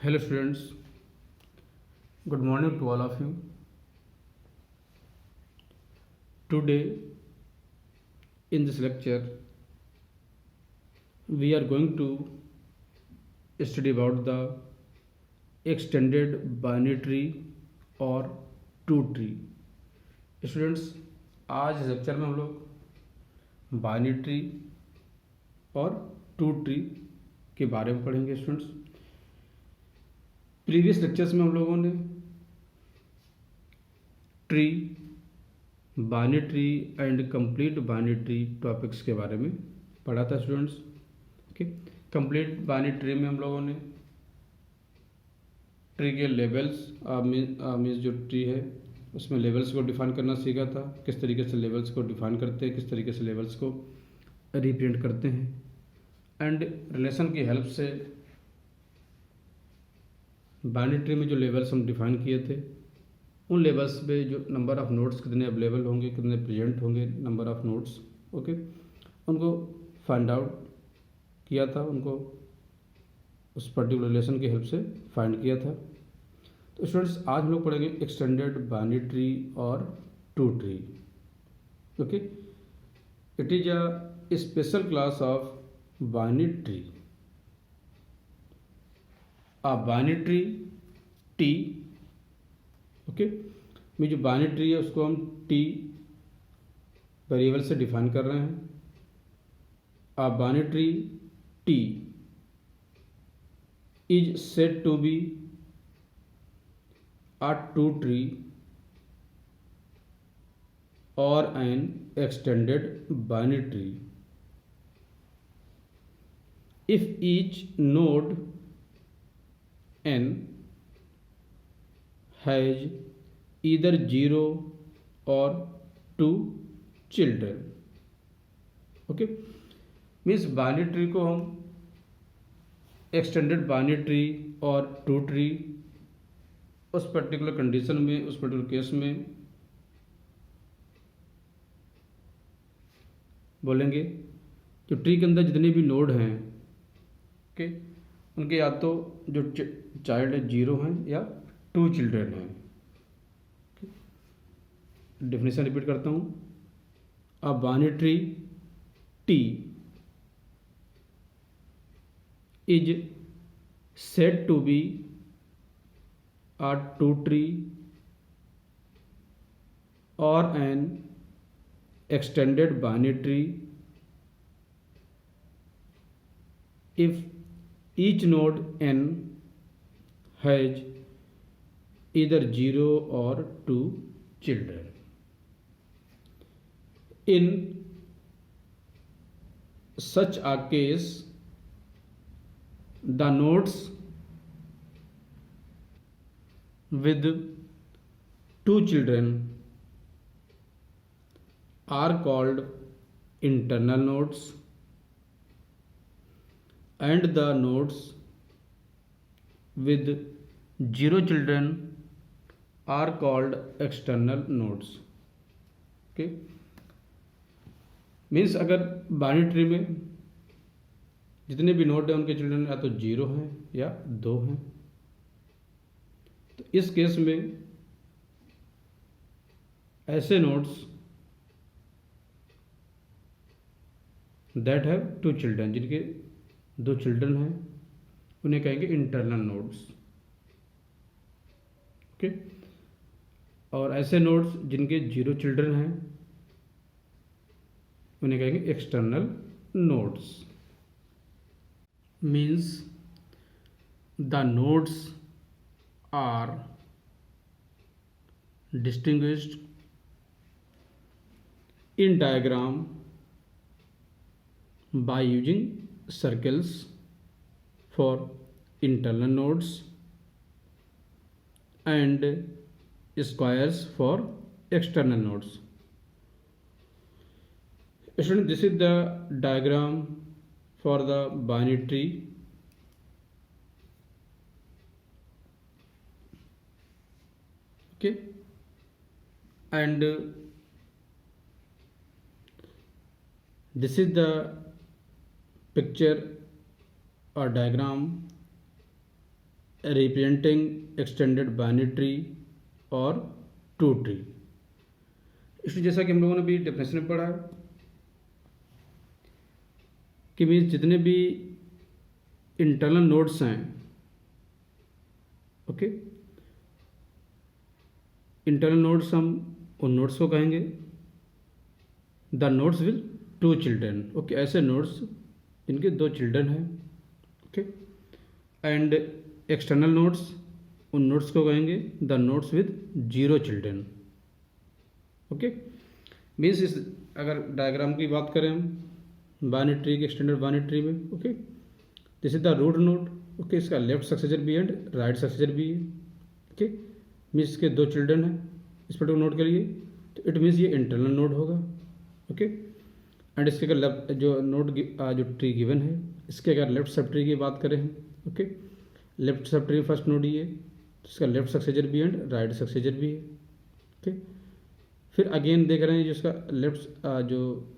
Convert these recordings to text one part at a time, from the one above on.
Hello students, good morning to all of you. Today in this lecture we are going to study about the extended binary tree और two tree. Students, आज इस lecture में हम लोग binary tree और two tree के बारे में पढ़ेंगे. स्टूडेंट्स, प्रीवियस लेक्चर्स में हम लोगों ने tree, binary tree and complete binary tree topics के बारे में पढ़ा था. Students, okay, complete binary tree में हम लोगों ने ट्री के लेवल्स मीन्स जो ट्री है उसमें लेवल्स को डिफाइन करना सीखा था. किस तरीके से लेवल्स को डिफाइन करते हैं, किस तरीके से लेवल्स को रिप्रेजेंट करते हैं, एंड रिलेशन की हेल्प से बाइनरी ट्री में जो लेवल्स हम डिफाइन किए थे उन लेवल्स पे जो नंबर ऑफ़ नोड्स कितने अवेलेबल होंगे, कितने प्रेजेंट होंगे, नंबर ऑफ़ नोड्स, ओके, उनको फाइंड आउट किया था, उनको उस पर्टिकुलर रिलेशन की हेल्प से फाइंड किया था. तो स्टूडेंट्स, आज हम लोग पढ़ेंगे एक्सटेंडेड बाइनरी ट्री और two tree. Okay, it is a special class of binary tree. A binary tree T, okay, में जो बाइनरी ट्री है उसको हम टी वेरिएबल से डिफाइन कर रहे हैं. अ binary tree T is said to be a two tree or an extended binary tree if each node n has either 0 or 2 children. okay, means binary tree को हम extended binary tree और two tree उस particular condition में, उस particular case में बोलेंगे जो tree के अंदर जितने भी नोड हैं, ओके, उनके या तो जो चाइल्ड है 0 हैं या 2 चिल्ड्रन हैं. डेफिनेशन रिपीट करता हूँ. अ binary tree T is said to be a two tree or an extended binary tree if each node n has either 0 or 2 children. In such a case, the nodes with 2 children are called internal nodes and the nodes with 0 children are called external nodes. okay, means अगर binary tree में जितने भी node हैं उनके children या तो 0 हैं या 2 हैं, तो इस केस में ऐसे नोड्स दैट हैव 2 चिल्ड्रन, जिनके 2 चिल्ड्रन हैं, उन्हें कहेंगे इंटरनल नोड्स. ओके, और ऐसे नोड्स जिनके 0 चिल्ड्रन हैं उन्हें कहेंगे external nodes. means the nodes are distinguished in diagram by using circles for internal nodes and squares for external nodes. Student, this is the diagram for the binary tree. okay, and this is the picture or diagram representing extended binary tree और true tree. इसलिए जैसा कि हम लोगों ने भी definition में पढ़ा है कि मीन्स जितने भी इंटरनल नोड्स हैं, ओके, इंटरनल नोड्स हम उन नोड्स को कहेंगे the nodes with two children. Okay, ऐसे नोड्स इनके दो चिल्ड्रन हैं। ओके, एंड एक्सटर्नल नोड्स उन नोड्स को कहेंगे the nodes with zero children. Okay, means इस अगर डायग्राम की बात करें हम बाइनरी ट्री के एक्सटेंडेड बाइनरी ट्री में, okay, this is the root node. Okay, इसका लेफ्ट सक्सेसर भी एंड राइट सक्सेसर भी है। ओके, मीन्स इसके दो चिल्ड्रन हैं इस पर्टिकुलर नोड के लिए, तो इट मीन्स ये इंटरनल नोड होगा। ओके, एंड इसके अगर जो नोड जो ट्री गिवन है, इसके अगर लेफ्ट सब ट्री की बात करें हम, okay, left sub tree first node ये, तो इसका लेफ्ट सक्सेसर भी एंड राइट सक्सेसर भी है। ओके, फिर अगेन देख रहे हैं जो इसका लेफ्ट जो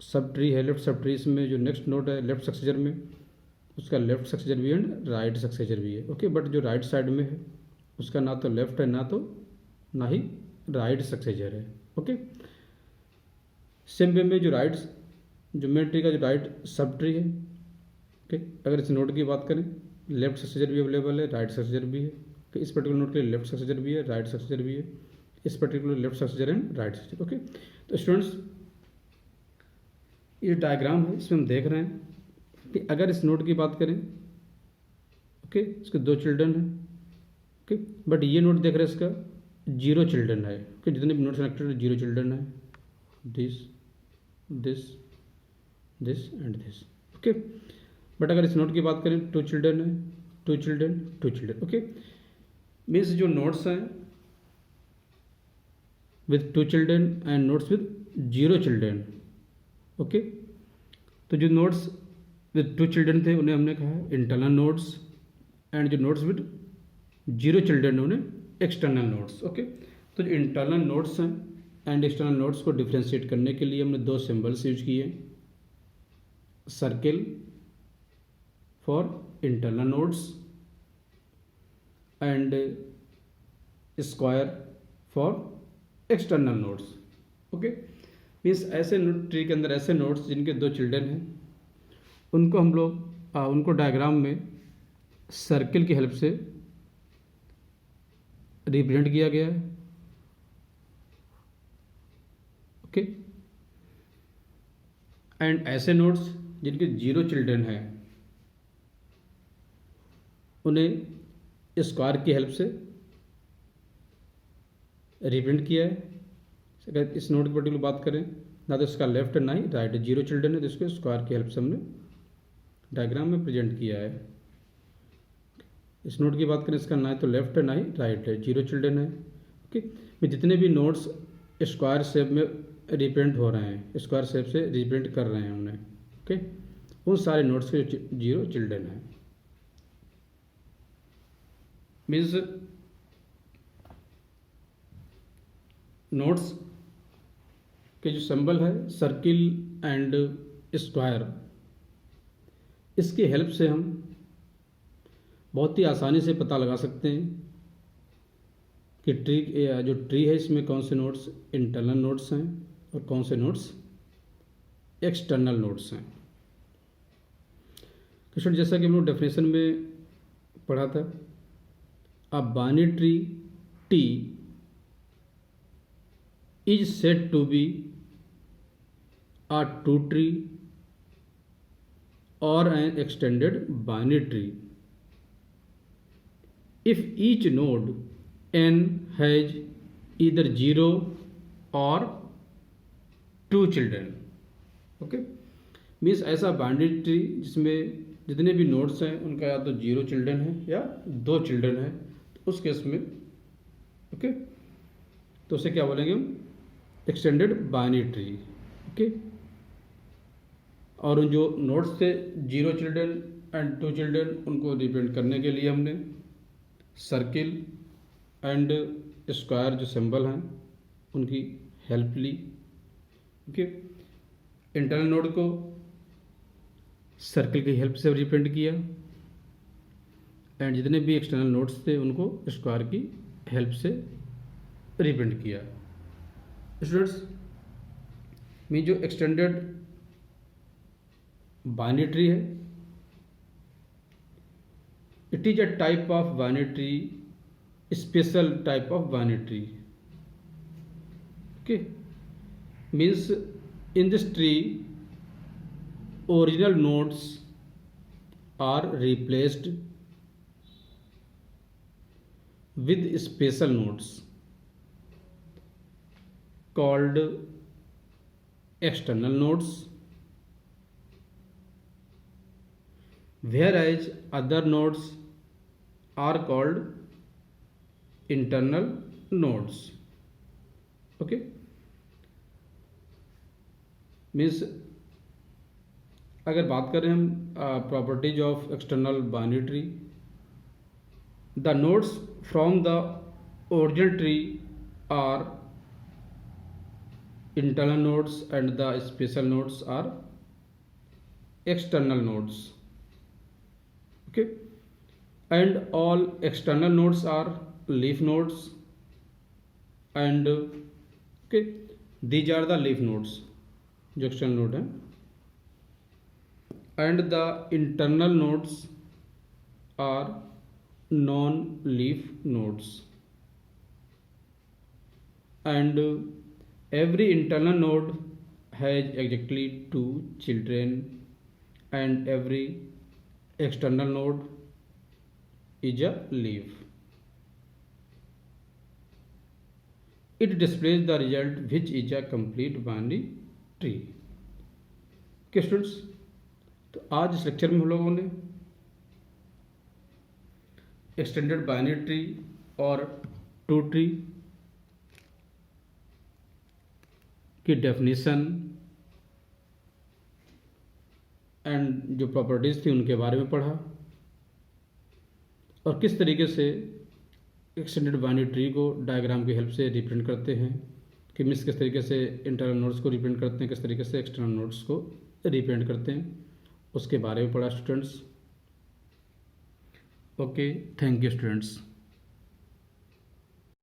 सब ट्री है, लेफ्ट सब ट्री में जो नेक्स्ट नोड है लेफ्ट सक्सेसर में, उसका लेफ्ट सक्सेसर भी एंड राइट सक्सेसर भी है। ओके, बट जो राइट साइड में है उसका ना तो लेफ्ट है ना ही राइट सक्सेसर है। ओके, सेम वे में जो राइट जो मेन ट्री का जो राइट सब ट्री है, ओके, अगर इस नोड की बात करें लेफ्ट सक्सेसर भी अवेलेबल है, राइट सक्सेसर भी है। ओके, इस पर्टिकुलर नोड के लिए लेफ्ट सक्सेसर भी है, राइट सक्सेसर भी है, इस particular left successor and right successor. Okay, तो स्टूडेंट्स ये डायग्राम है, इसमें हम देख रहे हैं कि अगर इस नोड की बात करें, ओके, इसके दो चिल्ड्रन हैं, ओके, बट ये नोड देख रहे हैं इसका जीरो चिल्ड्रन है। ओके, जितने भी नोड सेलेक्टेड है जीरो चिल्ड्रन है, this this this and this. Okay, but अगर इस नोड की बात करें टू चिल्ड्रन है, two children two children. Okay, means जो नोड्स हैं with two children and nodes with zero children. Okay, तो जो नोड्स विद टू चिल्ड्रन थे उन्हें हमने कहा इंटरनल नोड्स, एंड जो नोड्स विद जीरो चिल्ड्रन है उन्हें एक्सटर्नल नोड्स। ओके, तो जो इंटरनल नोड्स हैं एंड एक्सटर्नल नोड्स को डिफ्रेंशिएट करने के लिए हमने दो सिंबल्स यूज किए, circle for internal nodes and square for external nodes. Okay, means ऐसे ट्री के अंदर ऐसे नोड्स जिनके दो चिल्ड्रन हैं उनको हम लोग उनको डायग्राम में सर्किल की हेल्प से रिप्रेजेंट किया गया है। ओके, एंड ऐसे नोड्स जिनके जीरो चिल्ड्रन हैं उन्हें स्क्वायर की हेल्प से रिप्रेजेंट किया है। अगर इस नोड की पर्टिकुलर बात करें ना तो इसका लेफ्ट है ना ही राइट है, जीरो चिल्ड्रन है, तो इसको स्क्वायर की हेल्प से हमने डायग्राम में प्रेजेंट किया है। इस नोड की बात करें इसका ना तो लेफ्ट है ना ही राइट है, जीरो चिल्ड्रन है। ओके, में जितने भी नोड्स स्क्वायर शेप में रिप्रेजेंट हो रहे हैं, स्क्वायर शेप से रिप्रेजेंट कर रहे हैं उन्हें, ओके, उन सारे नोड्स के जीरो चिल्ड्रन हैं। मीन्स नोड्स के जो सिंबल है सर्किल एंड स्क्वायर, इसकी हेल्प से हम बहुत ही आसानी से पता लगा सकते हैं कि जो ट्री है इसमें कौन से नोड्स इंटरनल नोड्स हैं और कौन से नोड्स एक्सटर्नल नोड्स हैं। क्वेश्चन जैसा कि हम लोग डेफिनेशन में पढ़ा था, a binary tree T is said to be a two tree or an extended binary tree if each node n has either 0 or 2 children। Okay, means ऐसा binary tree जिसमें जितने भी नोड्स हैं उनका या तो 0 चिल्ड्रन है या 2 चिल्ड्रन है, तो उस केस में ओके तो उसे क्या बोलेंगे हम एक्सटेंडेड बाइनरी ट्री। ओके, और उन जो नोड्स थे 0 चिल्ड्रन एंड 2 चिल्ड्रन उनको रिप्रेजेंट करने के लिए हमने सर्किल एंड स्क्वायर जो सिंबल हैं उनकी हेल्प ली। ओके, इंटरनल नोड को सर्किल की हेल्प से रिप्रेजेंट किया एंड जितने भी एक्सटर्नल नोड्स थे उनको स्क्वायर की हेल्प से रिप्रेजेंट किया। स्टूडेंट्स, में जो एक्सटेंडेड बाइनरी ट्री है, it is a type of binary tree, special type of binary tree. Okay, means in this tree original nodes are replaced with special nodes called external nodes, whereas other nodes are called internal nodes. Okay, means अगर बात करें हम properties of external binary tree, the nodes from the original tree are internal nodes and the special nodes are external nodes. Okay, and all external nodes are leaf nodes and okay these are the leaf nodes जो external node है, and the internal nodes are non-leaf nodes, and every internal node has exactly 2 children, and every external node is a leaf. It displays the result which is a complete binary tree. Okay students, तो आज इस lecture में हम लोगों ने extended binary tree और two tree की definition and जो प्रॉपर्टीज़ थी उनके बारे में पढ़ा, और किस तरीके से एक्सटेंडेड बाइनरी ट्री को डायग्राम की हेल्प से रिप्रेजेंट करते हैं, कि मीन्स किस तरीके से इंटरनल नोड्स को रिप्रेजेंट करते हैं, किस तरीके से एक्सटर्नल नोड्स को रिप्रेजेंट करते हैं, उसके बारे में पढ़ा students. Okay, thank you students.